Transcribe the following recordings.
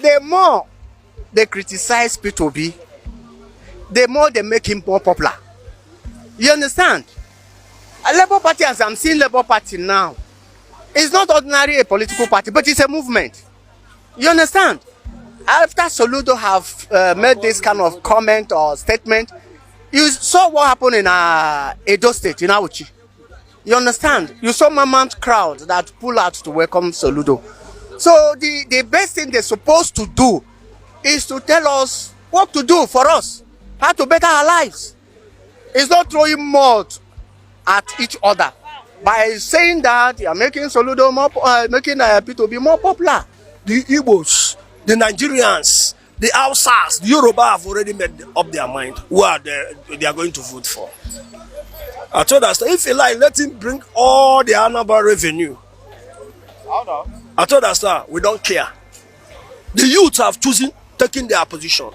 The more they criticize Peter Obi, the more they make him more popular. You understand? A Labour Party, as I'm seeing Labour Party now, is not ordinarily a political party, but it's a movement. You understand? After Soludo have made this kind of comment or statement, you saw what happened in Edo State, in Auchi. You understand? You saw mammoth crowd that pull out to welcome Soludo. So the best thing they're supposed to do is to tell us what to do for us, how to better our lives. It's not throwing mud at each other by saying that you are making Soludo more, making Peter Obi more popular. The Igbos, the Nigerians, the Hausas, the Yoruba have already made up their mind who are they are going to vote for. I told us, if you like, let him bring all the Anambra revenue. I told us, we don't care. The youth have taken their position.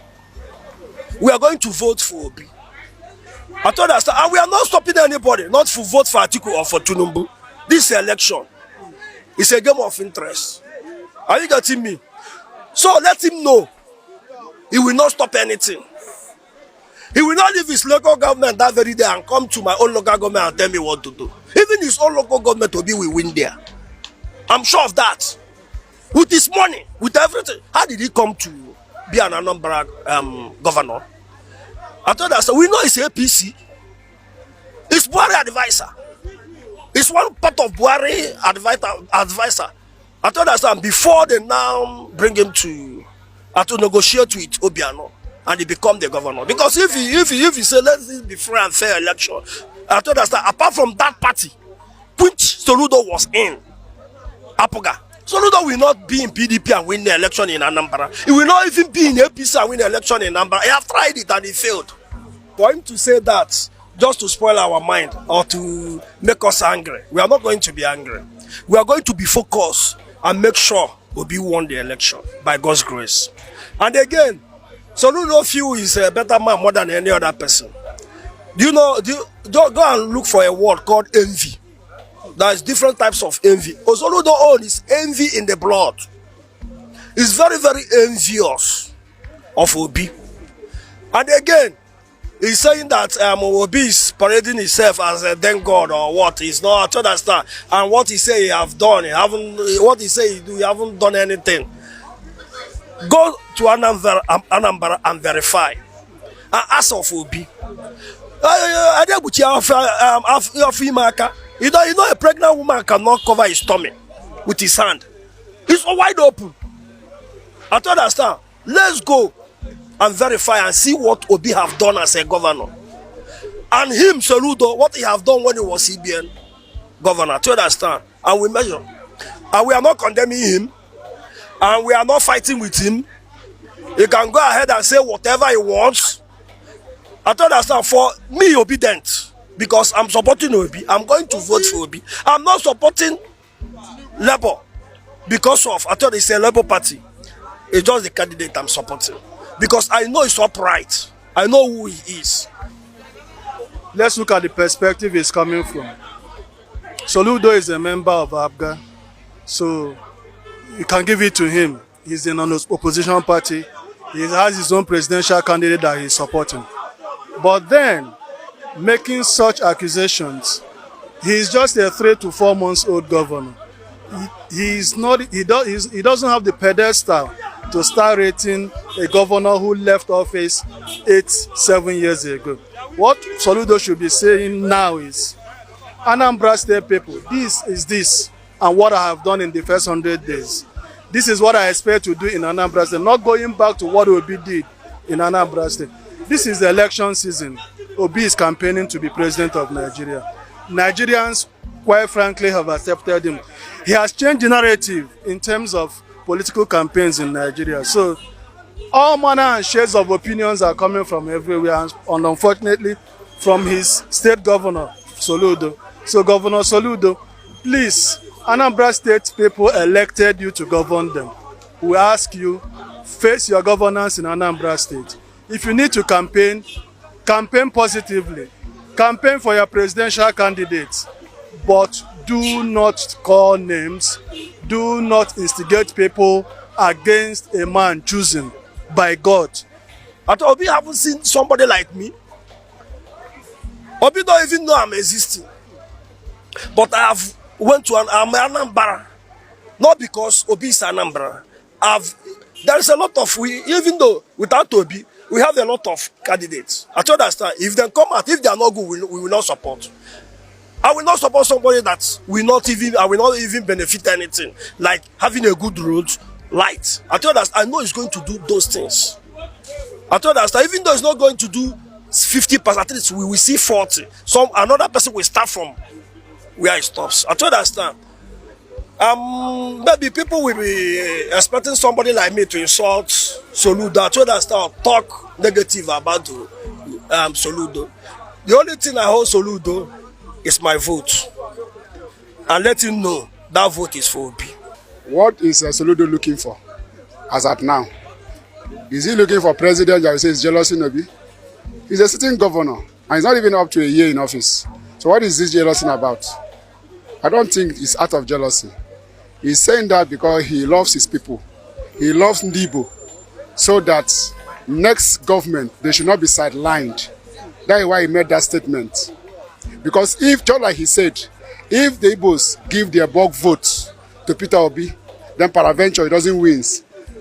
We are going to vote for Obi. I told us, and we are not stopping anybody, not to vote for Atiku or for Tinubu. This election is a game of interest. Are you getting me? So let him know he will not stop anything. He will not leave his local government that very day and come to my own local government and tell me what to do. Even his own local government will win there. I'm sure of that. With his money, with everything. How did he come to be an Anambra governor? I told us, we know it's APC. It's Buhari advisor. It's one part of Buhari advisor. I told us that before they now bring him to negotiate with Obiano and he become the governor. Because if he say let's be free and fair election, I told us that apart from that party, which Soludo was in, Apoga, Soludo will not be in PDP and win the election in Anambra. He will not even be in APC and win the election in Anambra. He have tried it and he failed. For him to say that just to spoil our mind or to make us angry, we are not going to be angry. We are going to be focused and make sure Obi won the election by God's grace. And again, Soludo few is a better man more than any other person. Do you know? Go and look for a word called envy. There's different types of envy. Soludo own is envy in the blood. He's very, very envious of Obi. And again, he's saying that Obi is parading himself as a then God or what. He's not to understand. And what he say he have done, what he say he do, he haven't done anything. Go to Anambra and verify. And ask of Obi. You know a pregnant woman cannot cover his stomach with his hand. It's wide open. I don't understand. Let's go and verify and see what Obi have done as a governor. And him, Soludo, what he have done when he was CBN governor. To understand. And we measure. And we are not condemning him. And we are not fighting with him. He can go ahead and say whatever he wants. I don't understand. For me, obedient. Because I'm supporting Obi. I'm going to vote for Obi. I'm not supporting Labour. Because of, I thought it's a Labour party. It's just the candidate I'm supporting. Because I know he's upright. I know who he is. Let's look at the perspective he's coming from. Soludo is a member of ABGA. So you can give it to him. He's in an opposition party. He has his own presidential candidate that he's supporting. But then, making such accusations, he's just a 3 to 4 months old governor. He doesn't have the pedestal to start rating a governor who left office 8-7 years ago. What Soludo should be saying now is, Anambra State people, this is this, and what I have done in the first 100 days. This is what I expect to do in Anambra State, not going back to what Obi did in Anambra State. This is the election season. Obi is campaigning to be president of Nigeria. Nigerians, quite frankly, have accepted him. He has changed the narrative in terms of political campaigns in Nigeria. So all manner and shades of opinions are coming from everywhere, and unfortunately from his state governor, Soludo. So Governor Soludo, please, Anambra State people elected you to govern them. We ask you, face your governance in Anambra State. If you need to campaign, campaign positively. Campaign for your presidential candidates. But do not call names. Do not instigate people against a man chosen by God. At Obi haven't seen somebody like me. Obi don't even know I'm existing. But I have went to I'm Anambra. Not because Obi is Anambra. There is a lot of, even though without Obi, we have a lot of candidates. I understand. If they come out, if they are not good, we will not support. I will not support somebody that I will not even benefit anything. Like having a good road, light. I know he's going to do those things. I understand. Even though he's not going to do 50%, at least we will see 40. Another person will start from where he stops. I understand. Maybe people will be expecting somebody like me to insult Soludo. I understand, talk negative about Soludo. The only thing I hold Soludo is my vote. And let him know that vote is for Obi. What is Soludo looking for as at now? Is he looking for president that will say he's jealous in Obi? He's a sitting governor and he's not even up to a year in office. So what is this jealousy about? I don't think it's out of jealousy. He's saying that because he loves his people. He loves Ndibo. So that next government, they should not be sidelined. That is why he made that statement. Because if, just like he said, if the Igbos give their bulk vote to Peter Obi, then peradventure he doesn't win,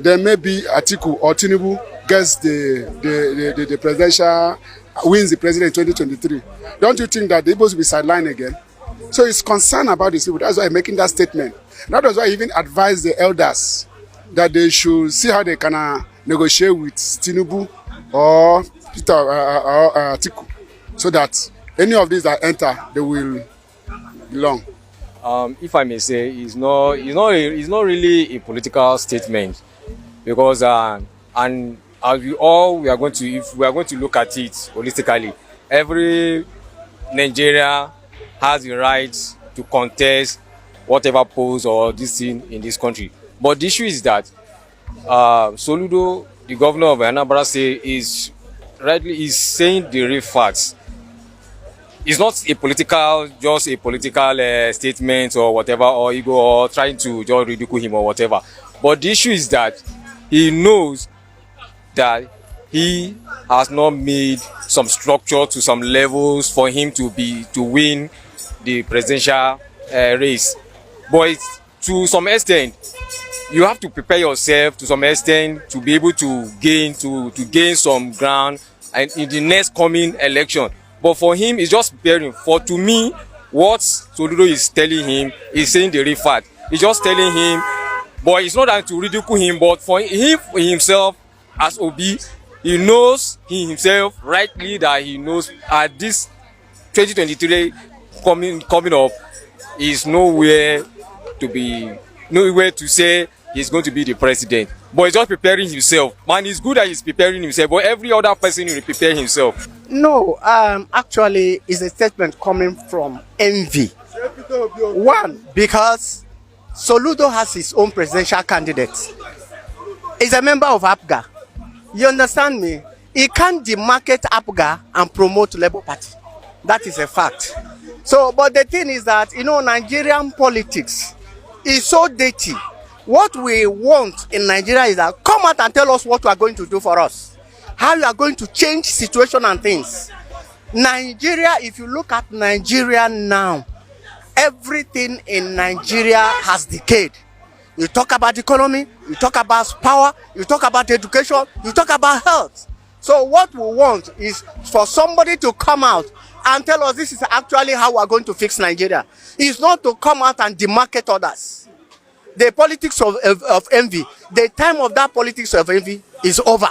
then maybe Atiku or Tinubu gets the presidential, wins the president in 2023. Don't you think that the Igbos will be sidelined again? So he's concerned about this people. That's why he's making that statement. That was why he even advised the elders that they should see how they can negotiate with Tinubu or Peter or Atiku, so that any of these that enter, they will belong. If I may say, it's not really a political statement, because and as we are going to, if we are going to look at it holistically, every Nigeria has the right to contest whatever post or this thing in this country. But the issue is that Soludo, the governor of Anambra State, is saying the real facts. It's not just a political statement or whatever, or ego, or trying to just ridicule him or whatever. But the issue is that he knows that he has not made some structure to some levels for him to win the presidential race. But to some extent, you have to prepare yourself to some extent to be able to gain some ground and in the next coming election. But for him, it's just preparing. To me, what Soludo is telling him is saying the real fact. He's just telling him, but it's not that to ridicule him, but for him himself as Obi, he knows himself rightly that he knows at this 2023 coming up is nowhere to say he's going to be the president. But he's just preparing himself. Man, it's good that he's preparing himself, but every other person will prepare himself. No, actually, it's a statement coming from envy. One, because Soludo has his own presidential candidate. He's a member of APGA. You understand me? He can't demarket APGA and promote Labour Party. That is a fact. So, but the thing is that, Nigerian politics is so dirty. What we want in Nigeria is that come out and tell us what you are going to do for us. How you are going to change situation and things. Nigeria, if you look at Nigeria now, everything in Nigeria has decayed. You talk about economy, you talk about power, you talk about education, you talk about health. So what we want is for somebody to come out and tell us this is actually how we are going to fix Nigeria. It's not to come out and demarket others. The politics of envy, the time of that politics of envy is over.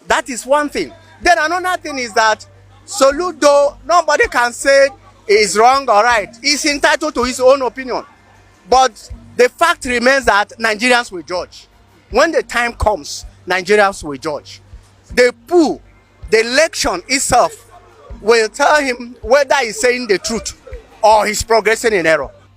That is one thing. Then another thing is that Soludo, nobody can say he is wrong or right. He's entitled to his own opinion. But the fact remains that Nigerians will judge. When the time comes, Nigerians will judge. The poll, the election itself will tell him whether he's saying the truth or he's progressing in error.